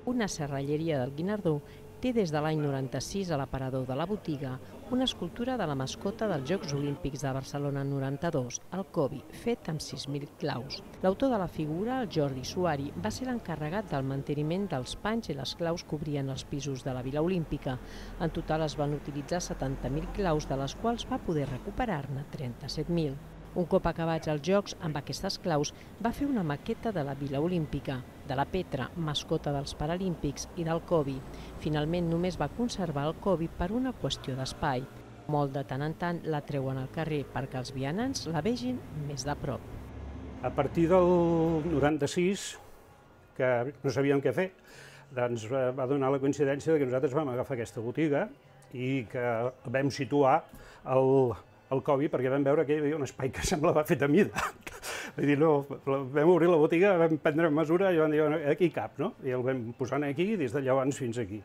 Una serralleria del Guinardó té des de l'any 96 a l'aparador de la botiga una escultura de la mascota dels Jocs Olímpics de Barcelona 92, el Cobi, fet amb 6.000 claus. L'autor de la figura, el Jordi Suari, va ser l'encarregat del manteniment dels panys i les claus que obrien els pisos de la Vila Olímpica. En total es van utilitzar 70.000 claus, de les quals va poder recuperar-ne 37.000. Un cop acabats els Jocs, amb aquestes claus, va fer una maqueta de la Vila Olímpica, de la Petra, mascota dels Paralímpics, i del Cobi. Finalment només va conservar el Cobi per una qüestió d'espai. Molt de tant en tant la treuen al carrer perquè els vianants la vegin més de prop. A partir del 96, que no sabíem què fer, doncs va donar la coincidència que nosaltres vam agafar aquesta botiga i que vam situar el Cobi perquè vam veure que hi havia un espai que semblava fet a mida. Vull dir, no, vam obrir la botiga, vam prendre mesura i vam dir, aquí cap, no? I el vam posar aquí des de llavors fins aquí.